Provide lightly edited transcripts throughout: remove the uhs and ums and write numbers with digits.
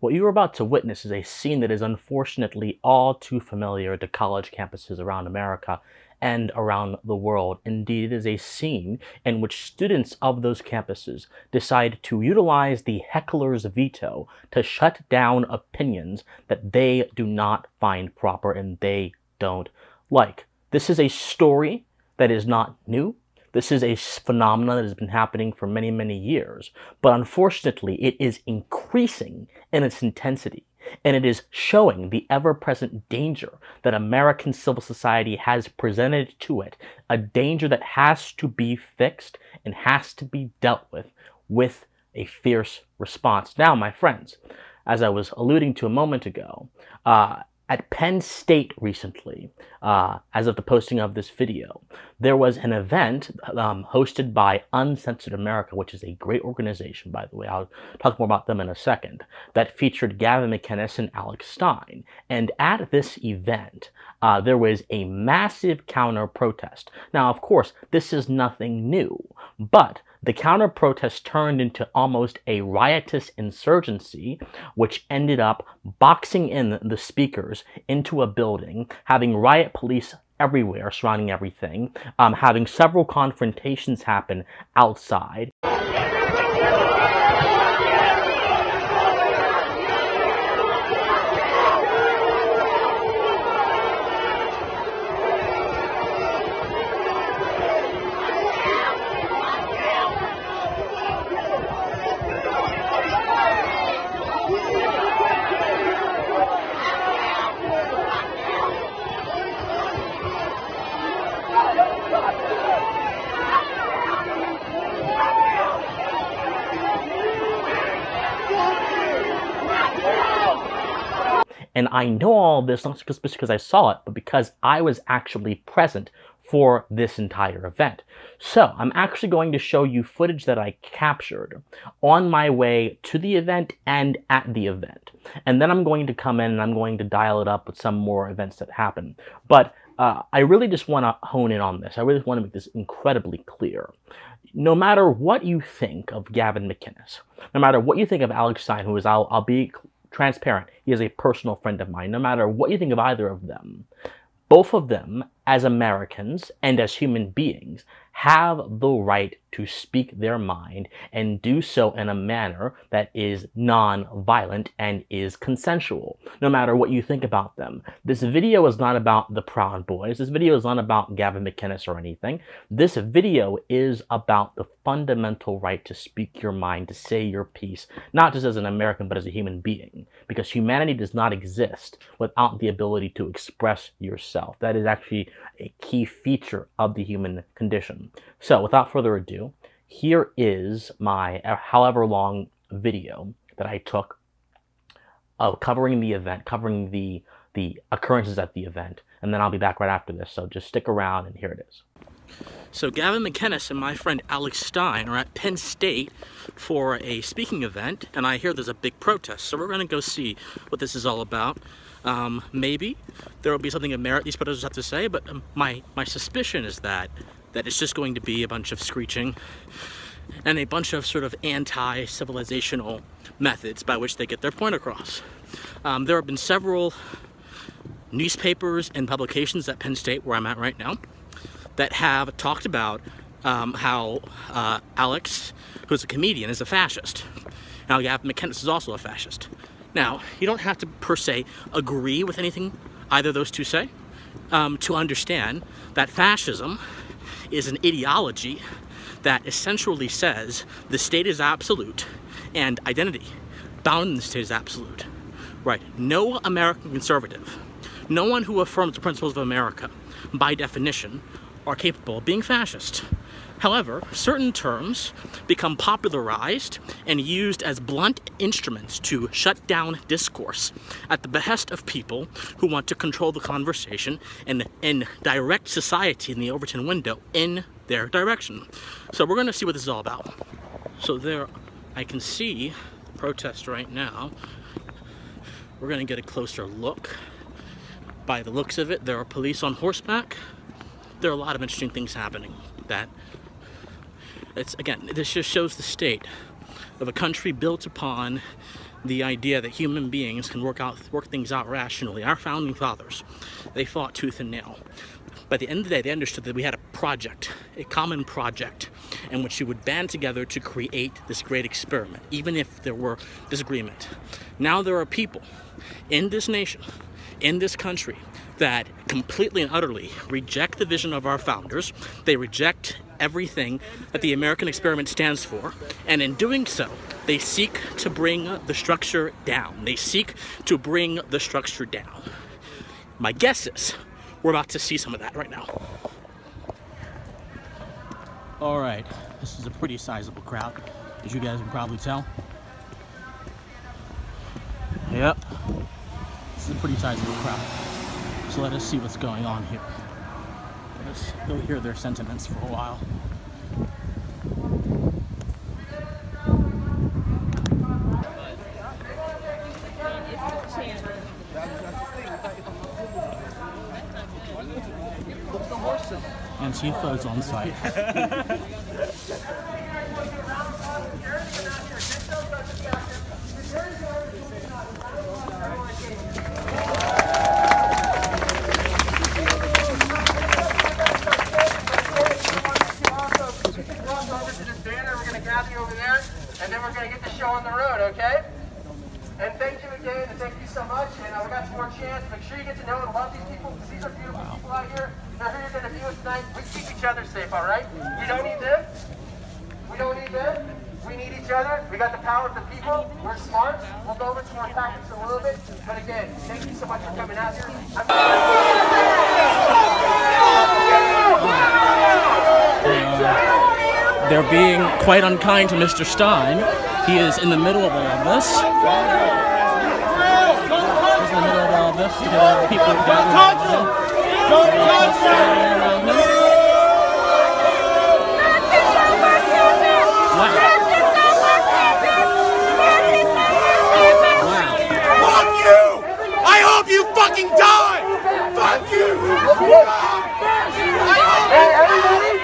What you are about to witness is a scene that is unfortunately all too familiar to college campuses around America and around the world. Indeed, it is a scene in which students of those campuses decide to utilize the heckler's veto to shut down opinions that they do not find proper and they don't like. This is a story that is not new. This is a phenomenon that has been happening for many, many years, but unfortunately it is increasing in its intensity, and it is showing the ever-present danger that American civil society has presented to it, a danger that has to be fixed and has to be dealt with a fierce response. Now, my friends, as I was alluding to a moment ago, at Penn State recently, as of the posting of this video, there was an event hosted by Uncensored America, which is a great organization, by the way. I'll talk more about them in a second, that featured Gavin, Mcinnes, and Alex Stein. And at this event, there was a massive counter-protest. Now, of course, this is nothing new, but the counter-protest turned into almost a riotous insurgency, which ended up boxing in the speakers into a building, having riot police everywhere surrounding everything, having several confrontations happen outside. And I know all this not just because I saw it, but because I was actually present for this entire event. So I'm actually going to show you footage that I captured on my way to the event and at the event. And then I'm going to come in and I'm going to dial it up with some more events that happen. But I really just want to hone in on this. I really want to make this incredibly clear. No matter what you think of Gavin Mcinnes, no matter what you think of Alex Stein, who is, I'll be transparent, he is a personal friend of mine. No matter what you think of either of them, both of them, as Americans and as human beings, have the right to speak their mind and do so in a manner that is non-violent and is consensual, no matter what you think about them. This video is not about the Proud Boys. This video is not about Gavin Mcinnes or anything. This video is about the fundamental right to speak your mind, to say your piece, not just as an American, but as a human being, because humanity does not exist without the ability to express yourself. That is actually a key feature of the human condition. So without further ado, here is my however long video that I took of covering the event, covering the occurrences at the event, and then I'll be back right after this, so just stick around and here it is. So Gavin Mcinnes and my friend Alex Stein are at Penn State for a speaking event, and I hear there's a big protest, so we're going to go see what this is all about. Maybe there will be something of merit these protesters have to say, but my suspicion is that it's just going to be a bunch of screeching and a bunch of sort of anti-civilizational methods by which they get their point across. There have been several newspapers and publications at Penn State, where I'm at right now, that have talked about how Alex, who's a comedian, is a fascist. Now, Gavin Mcinnes is also a fascist. Now, you don't have to, per se, agree with anything either of those two say to understand that fascism is an ideology that essentially says the state is absolute and identity bound in the state is absolute. Right? No American conservative, no one who affirms the principles of America, by definition, are capable of being fascist. However, certain terms become popularized and used as blunt instruments to shut down discourse at the behest of people who want to control the conversation and direct society in the Overton window in their direction. So we're going to see what this is all about. So there, I can see protest right now. We're going to get a closer look. By the looks of it, there are police on horseback. There are a lot of interesting things happening that this just shows the state of a country built upon the idea that human beings can work things out rationally. Our founding fathers, they fought tooth and nail. By the end of the day, they understood that we had a project, a common project, in which we would band together to create this great experiment, even if there were disagreement. Now there are people in this nation, in this country, that completely and utterly reject the vision of our founders. They reject everything that the American experiment stands for, and in doing so, they seek to bring the structure down. They seek to bring the structure down. My guess is we're about to see some of that right now. All right, this is a pretty sizable crowd, as you guys can probably tell. Yep, this is a pretty sizable crowd. So let us see what's going on here. Let us go hear their sentiments for a while. Antifa is on site. And then we're going to get the show on the road, okay? And thank you again, and thank you so much. And we got some more chance. Make sure you get to know and love these people, because these are beautiful people out here. They're who you're going to be with tonight. We keep each other safe, all right? We don't need them. We don't need them. We need each other. We got the power of the people. We're smart. We'll go over some more tactics in a little bit. But again, thank you so much for coming out here. They're being quite unkind to Mr. Stein. He is in the middle of all of this. He's in the middle of all of this. People gathering around him. Don't touch him! Wow. Fuck you! I hope you fucking die! Fuck you! Hey, everybody!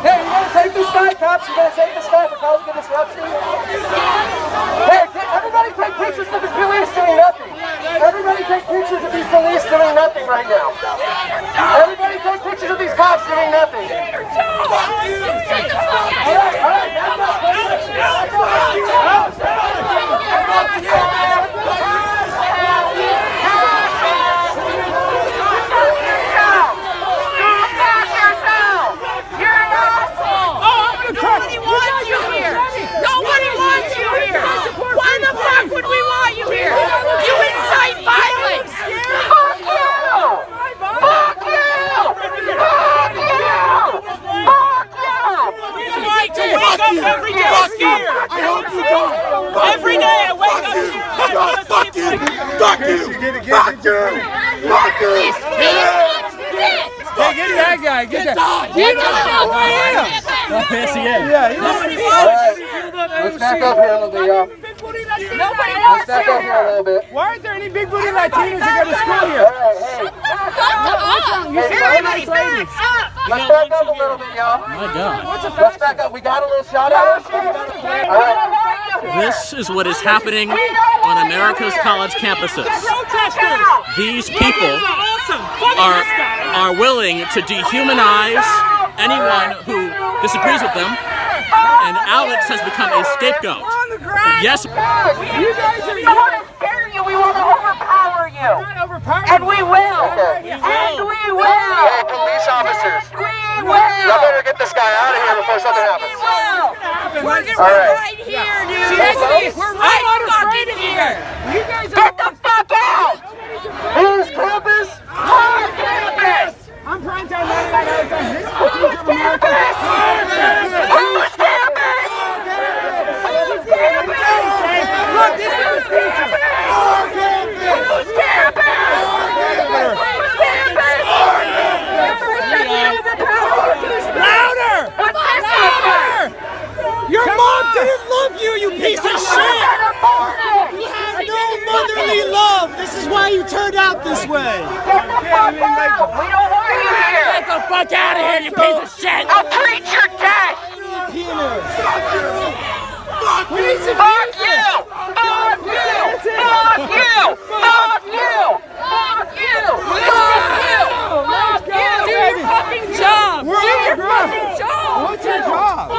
Hey, you gonna take this guy, cops? You gonna take this guy for causing a disruption? Hey, everybody take pictures of the police doing nothing. Everybody take pictures of these police doing nothing right now. Everybody take pictures of these cops doing nothing. All right, Nobody wants you here! Nobody wants you here! Why the fuck would we want you here? You incite violence! Fuck you! Fuck you! Fuck you! Fuck you! You like to wake up every day scared! I hope you die! Every day I wake up scared! Fuck you! Fuck you! Fuck you! Fuck you! Hey, get that guy. Get that. You don't know who I am! Yes, he is. Let's back up here a little bit, y'all. Nobody Let's wants back you up here a little bit. Why aren't there any big booty Latinos that go to school here? Everybody back up! Let's back up a little bit, y'all. My God. Let's back up. We got a little shot at us. All right. This is what is happening on America's college campuses. These people are willing to dehumanize anyone who disagrees with them, and Alex has become a scapegoat. Yes. You guys are. We don't want to scare you. We want to overpower you. And we will. And we will. Hey, police officers. We will. Y'all better get this guy out of here before something happens. We're right here, dude! We're right fucking here! Get the fuck out! Whose campus? Our campus! I'm prime time 99 out of time. This is Whose campus? Whose campus? Whose campus? Look, this is the teacher. Our campus! Whose campus? Whose campus? louder! Louder! Your mom didn't love you, you piece of shit! You have no motherly turned out this way. Get the fuck out! We don't want you here! Get the fuck out of here, you piece of shit! I'll treat your death! Fuck you! Fuck you! Fuck you! Fuck you! Fuck you! Fuck you! Fuck you! Fuck you! Do your fucking job! Do your fucking job! What's your job?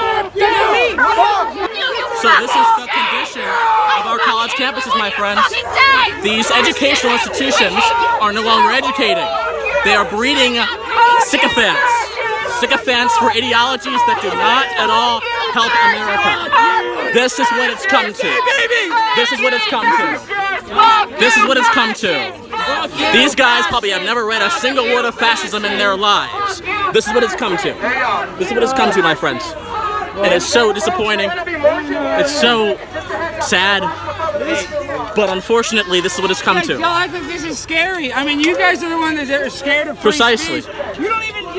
So this is the condition of our college campuses, my friends. These educational institutions are no longer educating. They are breeding sycophants. Sycophants for ideologies that do not at all help America. This is what it's come to. This is what it's come to. This is what it's come to. These guys probably have never read a single word of fascism in their lives. This is what it's come to. This is what it's come to, my friends. And it's so disappointing. It's so sad. But unfortunately, this is what it's come to. I think this is scary. I mean, you guys are the ones that are scared of free Precisely. speech. You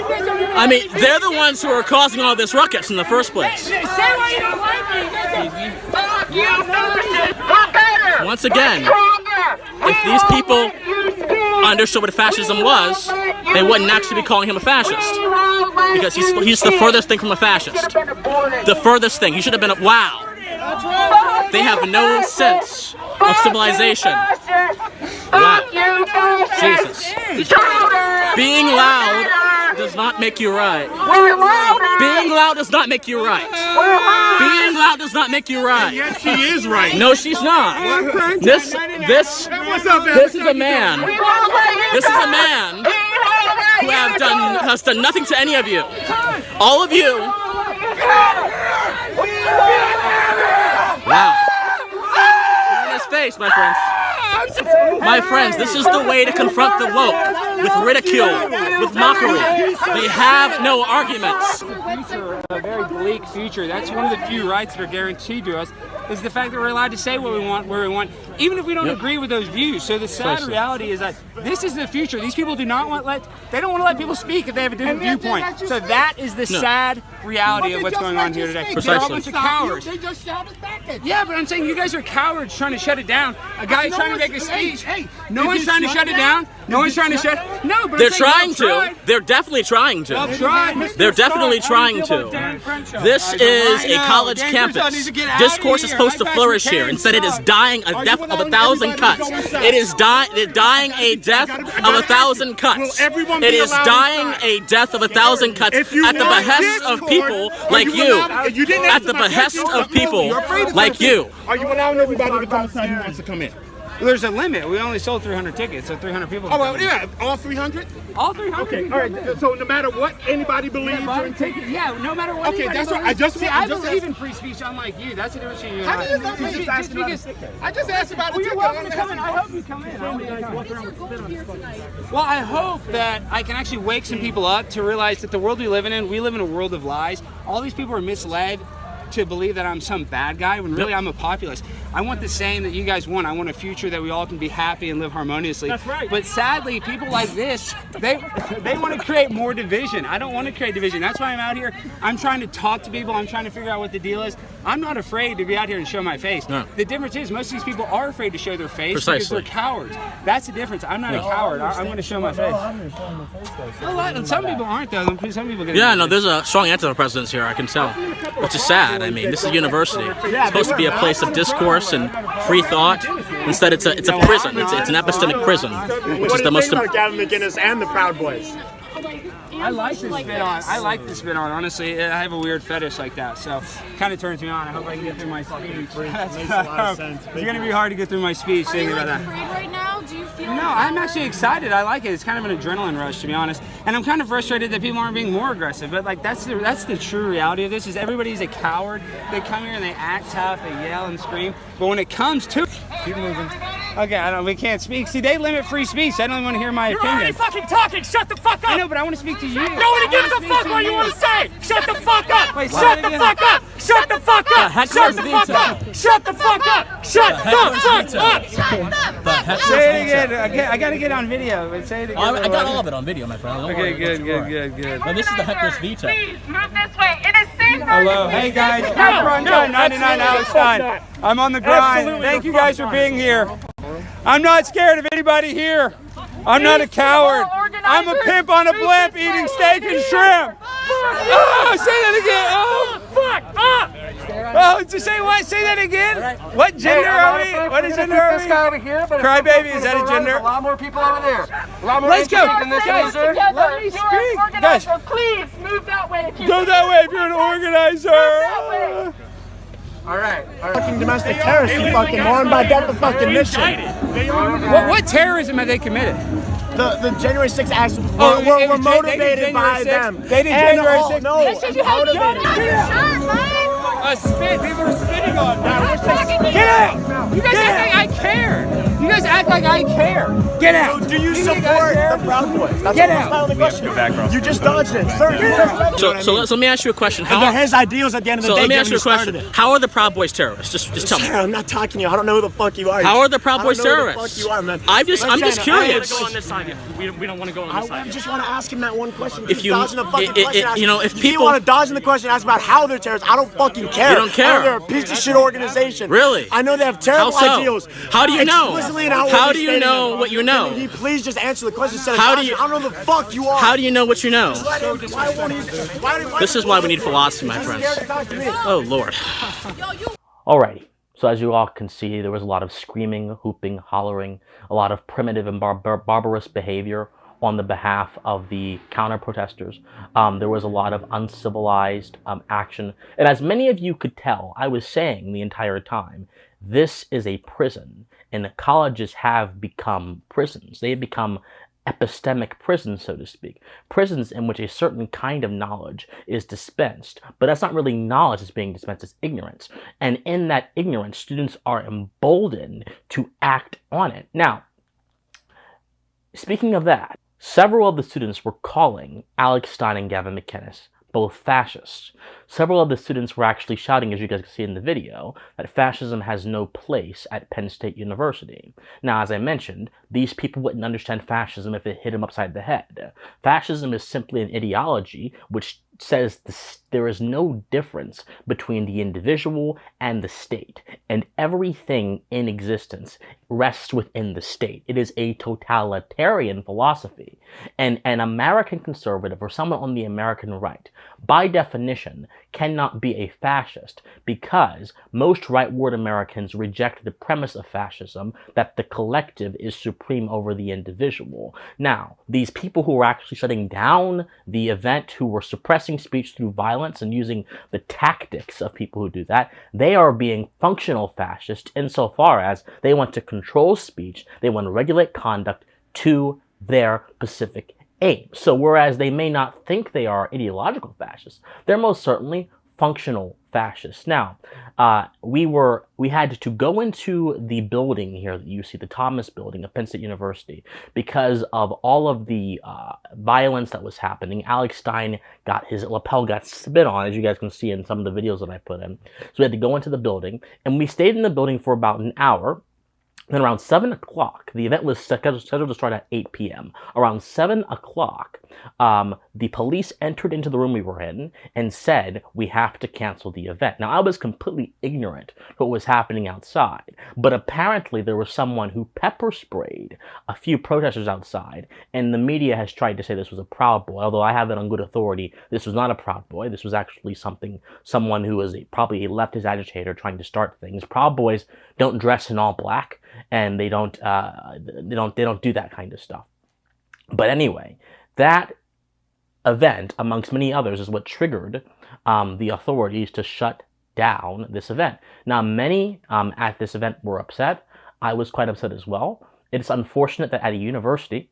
guys don't even I mean, they're the ones who are causing all this ruckus in the first place. Say why you don't like me. Fuck you, fascists! We're better! Once again, Stronger! if these people understood what fascism was, they wouldn't actually be calling him a fascist. Because he's the furthest thing from a fascist. The furthest thing. He should have been a... Wow. They have no sense of civilization. Wow. Jesus. Being loud does not make you right. Being loud does not make you right. Being loud does not make you right. Yes, she is right. No, she's not. This is a man. This is a man who has done nothing to any of you. All of you. Wow. In his face, my friends. My friends, this is the way to confront the woke. With ridicule, with mockery. They have no arguments. A very bleak future. That's one of the few rights that are guaranteed to us, is the fact that we're allowed to say what we want, where we want, even if we don't agree with those views. So the sad reality is that this is the future. These people do not want they don't want to let people speak if they have a different viewpoint. So that is the sad reality of what's going on here today. They're all a bunch of cowards. They just shouted back at you. Yeah, but I'm saying you guys are cowards trying to shut it down. A guy trying to make a speech. No one's trying to shut it down. No one's trying to shut it. No, but they're trying to. They're definitely trying to. They're definitely trying to. This is a college campus. Discourse is supposed to flourish here. Instead, it is dying a death of 1,000 cuts. It is dying a death of 1,000 cuts. It is dying a death of 1,000 cuts at the behest of people like you. At the behest of people like you. Are you allowing everybody to come inside who wants to come in? There's a limit. We only sold 300 tickets, so 300 people. Oh, well, yeah, all 300? All 300. Okay, all right. So no matter what anybody believes, yeah, no matter what. Okay, that's what. right. I believe in free speech, unlike you. That's the difference between you and I. How do you not make it? I just asked about it. Well, you're welcome to come in. I hope you come in. Well, I hope that I can actually wake some people up to realize that the world we live in a world of lies. All these people are misled to believe that I'm some bad guy when really I'm a populist. I want the same that you guys want. I want a future that we all can be happy and live harmoniously. That's right. But sadly, people like this, they want to create more division. I don't want to create division. That's why I'm out here. I'm trying to talk to people. I'm trying to figure out what the deal is. I'm not afraid to be out here and show my face. No. The difference is most of these people are afraid to show their face because Precisely. they're cowards. That's the difference. I'm not a coward. I'm going to show my face. Some people aren't though. Some people get. Yeah, no, there's a strong Antifa presence here, I can tell. Which is sad. I mean, this is a university. It's supposed to be a place of discourse and free thought. Instead, it's a prison. It's an epistemic prison, which is the most. Gavin, Mcinnes, and the Proud Boys. I like this spin on. I like this spin on. Honestly, I have a weird fetish like that, so kind of turns me on. I hope I can get through my speech. Makes a lot of sense. It's gonna be hard to get through my speech thinking about that. Afraid right now? Do you feel? No, I'm actually excited. I like it. It's kind of an adrenaline rush, to be honest. And I'm kind of frustrated that people aren't being more aggressive. But like that's the true reality of this. Is everybody's a coward. They come here and they act tough. They yell and scream. But when it comes to keep moving. Okay, we can't speak. See, they limit free speech. I don't even want to hear my opinion. You're already fucking talking. Shut the fuck up. I know, but I want to speak to you. Nobody gives a fuck what you want to say. Shut the fuck up. Wait, Shut the fuck up. Shut the fuck up. Shut the fuck up. Shut the fuck up. Shut the fuck up. Say it again. I gotta get on video. But say it again. I got all of it on video, my friend. Okay, good. Now, this is the heckler's veto. Please move this way. It is safer. Hello, hey guys. I'm Front Time 99 Alex Stein. I'm on the grind. Thank you guys for being here. I'm not scared of anybody here. I'm not a coward. I'm a pimp on a blimp eating steak and shrimp. Oh, say that again. Oh, fuck. Oh, just say what? Say that again. What gender are we? What is gender are we? This guy over here, but Crybaby, is that a gender? A lot more people over there. A lot more Let's go. than this Guys, loser. let me speak. Guys, Please move that way. go that way if you're an organizer. All right. Fucking domestic terrorists, you fucking moron, by definition. What terrorism have they committed? The January 6th acts Oh, were motivated by them. They did January 6th. No, Spit. People are spitting on me. Get out! You guys act like I care. You guys act like I care. Get out! So do you support the Proud Boys? That's Get my only question. You just dodged it. Sir, So let me ask you a question. they're his ideals at the end of the day. Let me ask you a Gavin, question. How are the Proud Boys terrorists? Just tell me. Sir, I'm not talking to you. I don't know who the fuck you are. How are the Proud Boys I don't know who terrorists? the fuck you are, man. I'm just curious. Go on this side. We don't want to go on this I side. just want to ask him that one question. If you- dodging the fucking question, you know, if you people- want to dodge the question, ask about how they're terrorists. I don't fucking care. You don't care? I know they're a piece of shit organization. Really? I know they have terrible How so? ideals. How do you know? Explicitly and outwardly How do you stating know them. what you know? Can you please just answer the question instead of How do dodging? you- I don't know the fuck you are. How do you know what you know? Why won't he? This is why we need philosophy, my friends. Oh, Lord. Alrighty. So as you all can see, there was a lot of screaming, hooping, hollering, a lot of primitive and barbarous behavior on the behalf of the counter-protesters. There was a lot of uncivilized action. And as many of you could tell, I was saying the entire time, this is a prison. And colleges have become prisons. They have become epistemic prisons, so to speak. Prisons in which a certain kind of knowledge is dispensed. But that's not really knowledge that's being dispensed, it's ignorance. And in that ignorance, students are emboldened to act on it. Now, speaking of that, several of the students were calling Alex Stein and Gavin Mcinnes both fascists. Several of the students were actually shouting, as you guys can see in the video, that fascism has no place at Penn State University. Now, as I mentioned, these people wouldn't understand fascism if it hit them upside the head. Fascism is simply an ideology which says there is no difference between the individual and the state, and everything in existence rests within the state. It is a totalitarian philosophy, and an American conservative or someone on the American right, by definition, cannot be a fascist because most rightward Americans reject the premise of fascism that the collective is supreme over the individual. Now, these people who were actually shutting down the event, who were suppressing speech through violence and using the tactics of people who do that, they are being functional fascists insofar as they want to control speech, they want to regulate conduct to their specific aim. So whereas they may not think they are ideological fascists, they're most certainly functional fascists. Now, we had to go into the building here that you see, the Thomas building of Penn State University, because of all of the violence that was happening. Alex Stein his lapel got spit on, as you guys can see in some of the videos that I put in. So we had to go into the building, and we stayed in the building for about an hour. Then around 7 o'clock, the event was scheduled to start at 8 p.m. Around 7 o'clock, the police entered into the room we were in and said, we have to cancel the event. Now, I was completely ignorant to what was happening outside, but apparently there was someone who pepper sprayed a few protesters outside, and the media has tried to say this was a Proud Boy, although I have it on good authority. This was not a Proud Boy. This was actually someone who was probably a leftist agitator trying to start things. Proud Boys don't dress in all black, and they don't do that kind of stuff. But anyway, that event, amongst many others, is what triggered the authorities to shut down this event. Now, many at this event were upset. I was quite upset as well. It's unfortunate that at a university,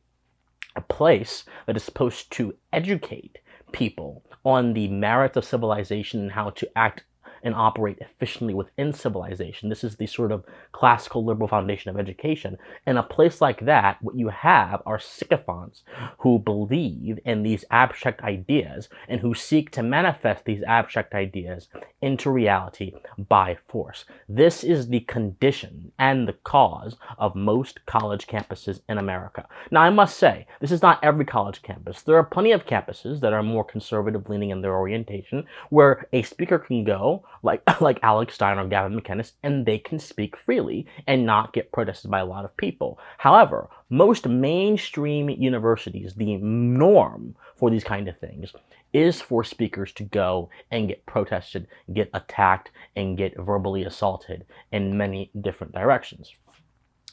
a place that is supposed to educate people on the merits of civilization and how to act and operate efficiently within civilization. This is the sort of classical liberal foundation of education. In a place like that, what you have are sycophants who believe in these abstract ideas and who seek to manifest these abstract ideas into reality by force. This is the condition and the cause of most college campuses in America. Now, I must say, this is not every college campus. There are plenty of campuses that are more conservative leaning in their orientation, where a speaker can go like Alex Stein or Gavin Mcinnes, and they can speak freely and not get protested by a lot of people. However, most mainstream universities, the norm for these kind of things is for speakers to go and get protested, get attacked, and get verbally assaulted in many different directions.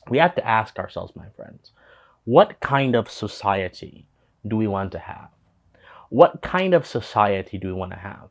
We have to ask ourselves, my friends, what kind of society do we want to have? What kind of society do we want to have?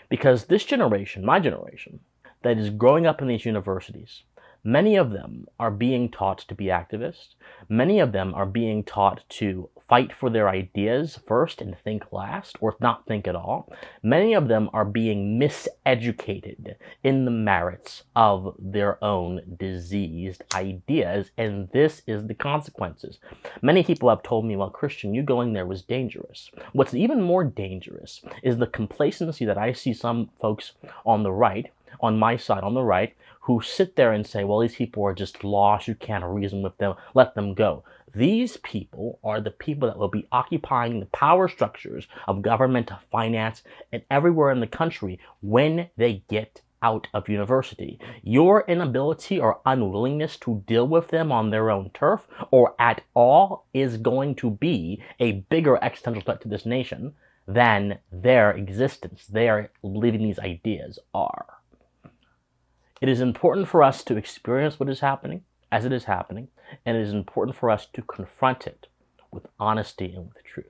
Because this generation, my generation, that is growing up in these universities, many of them are being taught to be activists. Many of them are being taught to fight for their ideas first and think last, or not think at all. Many of them are being miseducated in the merits of their own diseased ideas, and this is the consequences. Many people have told me, well, Christian, you going there was dangerous. What's even more dangerous is the complacency that I see some folks on the right, on my side, on the right, who sit there and say, well, these people are just lost, you can't reason with them, let them go. These people are the people that will be occupying the power structures of government, finance, and everywhere in the country when they get out of university. Your inability or unwillingness to deal with them on their own turf or at all is going to be a bigger existential threat to this nation than their existence, their believing these ideas are. It is important for us to experience what is happening as it is happening, and it is important for us to confront it with honesty and with truth.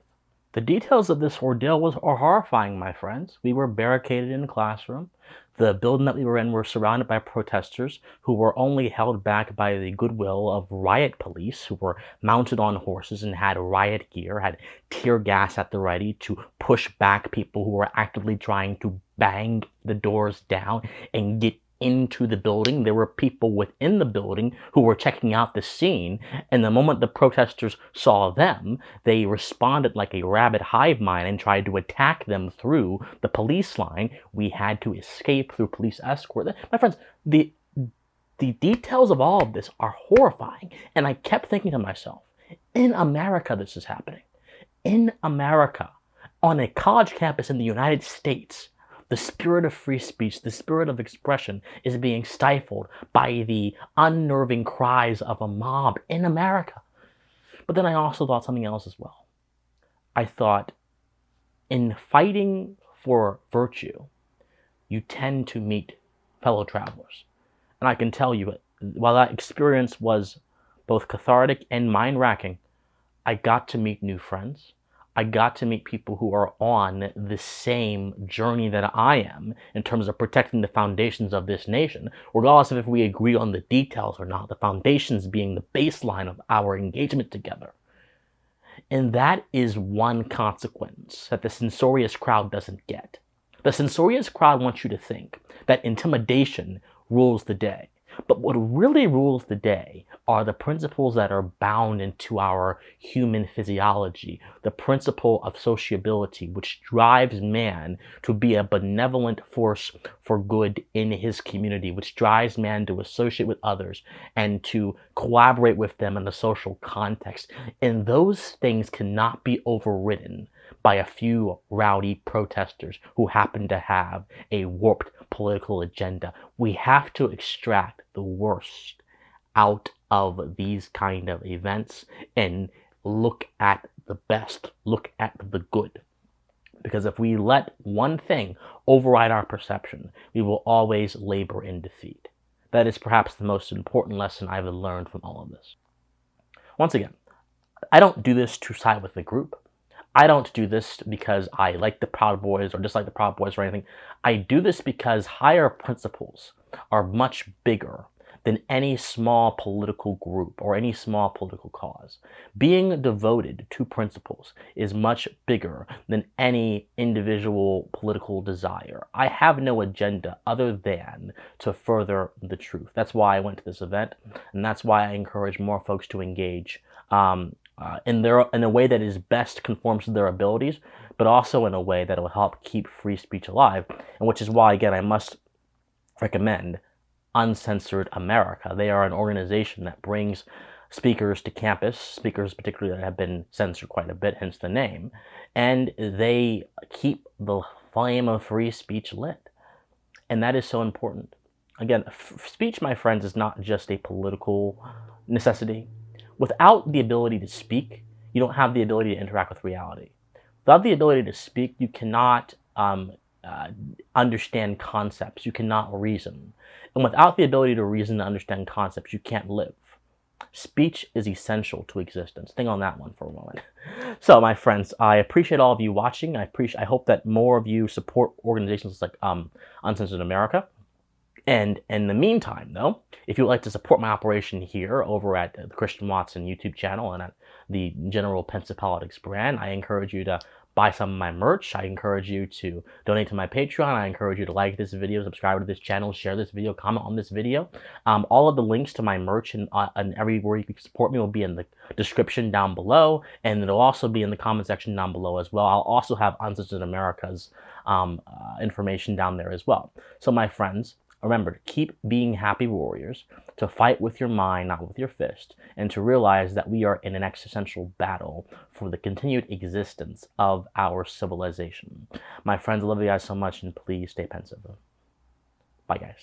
The details of this ordeal are horrifying, my friends. We were barricaded in the classroom. The building that we were in were surrounded by protesters who were only held back by the goodwill of riot police who were mounted on horses and had riot gear, had tear gas at the ready to push back people who were actively trying to bang the doors down and get into the building. There were people within the building who were checking out the scene, and the moment the protesters saw them, they responded like a rabid hive mind and tried to attack them through the police line. We had to escape through police escort. My friends, the details of all of this are horrifying, and I kept thinking to myself, in America this is happening. In America, on a college campus in the United States, the spirit of free speech, the spirit of expression is being stifled by the unnerving cries of a mob in America. But then I also thought something else as well. I thought, in fighting for virtue, you tend to meet fellow travelers. And I can tell you, while that experience was both cathartic and mind-racking, I got to meet new friends. I got to meet people who are on the same journey that I am in terms of protecting the foundations of this nation, regardless of if we agree on the details or not, the foundations being the baseline of our engagement together. And that is one consequence that the censorious crowd doesn't get. The censorious crowd wants you to think that intimidation rules the day. But what really rules the day are the principles that are bound into our human physiology, the principle of sociability, which drives man to be a benevolent force for good in his community, which drives man to associate with others and to collaborate with them in a social context. And those things cannot be overridden by a few rowdy protesters who happen to have a warped political agenda. We have to extract the worst out of these kind of events and look at the best, look at the good. Because if we let one thing override our perception, we will always labor in defeat. That is perhaps the most important lesson I've learned from all of this. Once again, I don't do this to side with the group. I don't do this because I like the Proud Boys or dislike the Proud Boys or anything. I do this because higher principles are much bigger than any small political group or any small political cause. Being devoted to principles is much bigger than any individual political desire. I have no agenda other than to further the truth. That's why I went to this event, and that's why I encourage more folks to engage in a way that is best conforms to their abilities, but also in a way that will help keep free speech alive, and which is why, again, I must recommend Uncensored America. They are an organization that brings speakers to campus, speakers particularly that have been censored quite a bit, hence the name, and they keep the flame of free speech lit. And that is so important. Again, speech, my friends, is not just a political necessity. Without the ability to speak, you don't have the ability to interact with reality. Without the ability to speak, you cannot understand concepts. You cannot reason. And without the ability to reason and understand concepts, you can't live. Speech is essential to existence. Think on that one for a moment. So, my friends, I appreciate all of you watching. I hope that more of you support organizations like Uncensored America. And in the meantime, though, if you would like to support my operation here over at the Christian Watson YouTube channel and at the General Pensive Politics brand, I encourage you to buy some of my merch. I encourage you to donate to my Patreon. I encourage you to like this video, subscribe to this channel, share this video, comment on this video. All of the links to my merch and everywhere you can support me will be in the description down below, and it'll also be in the comment section down below as well. I'll also have Uncensored America's information down there as well. So, my friends, remember to keep being happy warriors, to fight with your mind, not with your fist, and to realize that we are in an existential battle for the continued existence of our civilization. My friends, I love you guys so much, and please stay pensive. Bye, guys.